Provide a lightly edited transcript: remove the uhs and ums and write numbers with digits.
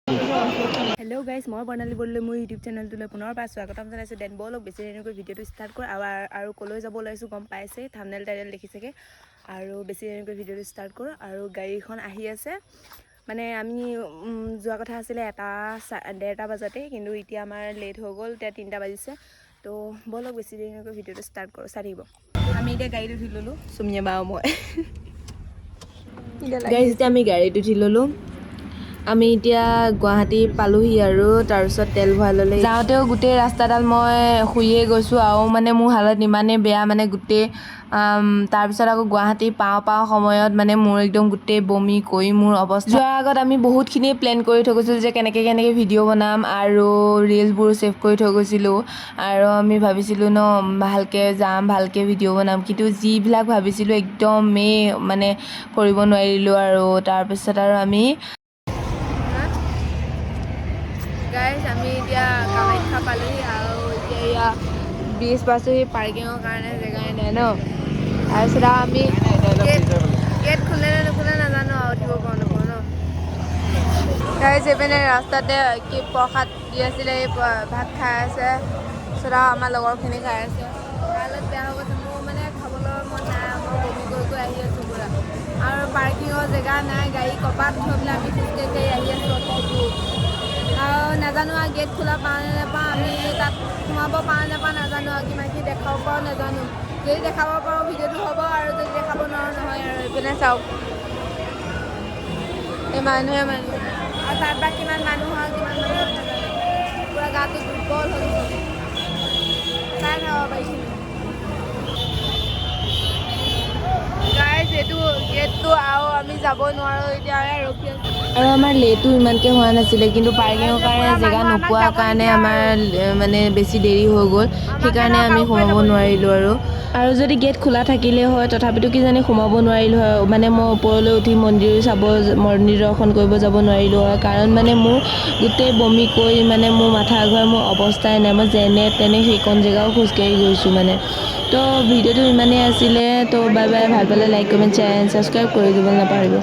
Hello' guys, মই বৰ্ণালী বড়োলৈ মোৰ YouTube চেনেলটোলৈ পুনৰ স্বাগতম জনাইছোঁ। দেন ব'লক বেছি দেৰিকৈ ভিডিঅ'টো ষ্টাৰ্ট কৰোঁ। আৰু ক'লৈ যাব ওলাইছোঁ গম পাইছে, থাম্বনেল টাইটেল দেখিছেগৈ। আৰু বেছি দেৰিকৈ ভিডিঅ'টো ষ্টাৰ্ট কৰোঁ। আৰু গাড়ীখন আহি আছে, মানে আমি যোৱা কথা আছিলে 1:30 বজাতে, কিন্তু এতিয়া আমাৰ লেট হৈ গ'ল, এতিয়া 3টা বাজিছে। তো ব'লক বেছি দেৰিকৈ ভিডিঅ'টো ষ্টাৰ্ট কৰোঁ, চাই থাকিব। আমি এতিয়া গাড়ীত উঠি ল'লোঁ, চুমিয়ে বা মই গাড়ীত এতিয়া আমি গাড়ীত উঠি ল'লোঁ। আমি এতিয়া গুৱাহাটী পালোহি আৰু তাৰপিছত তেল ভৰাই ল'লে। যাওঁতেও গোটেই ৰাস্তাডাল মই শুইয়ে গৈছোঁ, আৰু মানে মোৰ হালত ইমানেই বেয়া, মানে গোটেই তাৰপিছত আকৌ গুৱাহাটী পাওঁ সময়ত মানে মোৰ একদম গোটেই বমি কৰি মোৰ অৱস্থা। যোৱাৰ আগত আমি বহুতখিনি প্লেন কৰি থৈ গৈছিলোঁ যে কেনেকৈ ভিডিঅ' বনাম, আৰু ৰিলছবোৰ ছেভ কৰি থৈ গৈছিলোঁ। আৰু আমি ভাবিছিলোঁ ভালকৈ যাম, ভালকৈ ভিডিঅ' বনাম, কিন্তু যিবিলাক ভাবিছিলোঁ একদমেই মানে কৰিব নোৱাৰিলোঁ। আৰু তাৰপিছত আৰু আমি গাইজ আমি এতিয়া কামাখ্যা পালোহি, আৰু এতিয়া এয়া ব্ৰিজ পাইছোঁহি। পাৰ্কিঙৰ কাৰণে জেগাই নাই ন। তাৰপিছত আৰু আমি গেট খোলে নে নুখোলে নাজানো, আৰু উঠিব পাৰোঁ নাপাওঁ ন। গাইজ এইপিনে ৰাস্তাতে কি প্ৰসাদ দি আছিলে, এই ভাত খাই আছে। তাৰপিছত আৰু আমাৰ লগৰখিনি খাই আছে। হালত বেয়া হৈ গৈছে, মোৰ মানে খাবলৈ মন নাই, মই বমি কৰি আহি আছোঁ পুৰা। আৰু পাৰ্কিঙৰ জেগা নাই, গাড়ী কপাত থৈ পেলাই আমি খোজকাঢ়ি আহি আছোঁ অতি দূৰ। আৰু নাজানো আৰু গেট খোলা পাওঁ নে নাপাওঁ, আমি তাত সোমাব পাওঁ নাপাওঁ নাজানো, আৰু কিমানখিনি দেখাব পাৰোঁ নাজানো। যদি দেখাব পাৰোঁ ভিডিঅ'টো হ'ব, আৰু যদি দেখাব নোৱাৰোঁ নহয়। আৰু এইপিনে চাওক, এই মানুহ আৰু তাত বা কিমান মানুহ হয় কিমান মানুহ নাজানো, পূৰা গাটো দুৰ্বল হৈ গৈছে, চাই খাব পাৰিছিলোঁ। গাইজ এইটো গেটটো, আৰু আমি যাব নোৱাৰোঁ এতিয়া, ৰখি আছোঁ। আৰু আমাৰ লেটো ইমানকৈ হোৱা নাছিলে, কিন্তু পাৰ্কিঙৰ কাৰণে জেগা নোপোৱাৰ কাৰণে আমাৰ মানে বেছি দেৰি হৈ গ'ল, সেইকাৰণে আমি সোমাব নোৱাৰিলোঁ। আৰু যদি গেট খোলা থাকিলে হয় তথাপিতো কিজানি সোমাব নোৱাৰিলোঁ হয়। মানে মই ওপৰলৈ উঠি মন্দিৰ দৰ্শন কৰিব যাব নোৱাৰিলোঁ হয়, কাৰণ মানে মোৰ গোটেই বমি কৰি মানে মোৰ মাথা ঘূৰাই, মোৰ অৱস্থাই নাই। মই যেনে তেনে সেইকণ জেগাও খোজকাঢ়ি গৈছোঁ মানে। তো ভিডিঅ'টো ইমানেই আছিলে। তো বাই বাই, ভাল পালে like comment share and subscribe কৰি দিব নাপাহৰিব।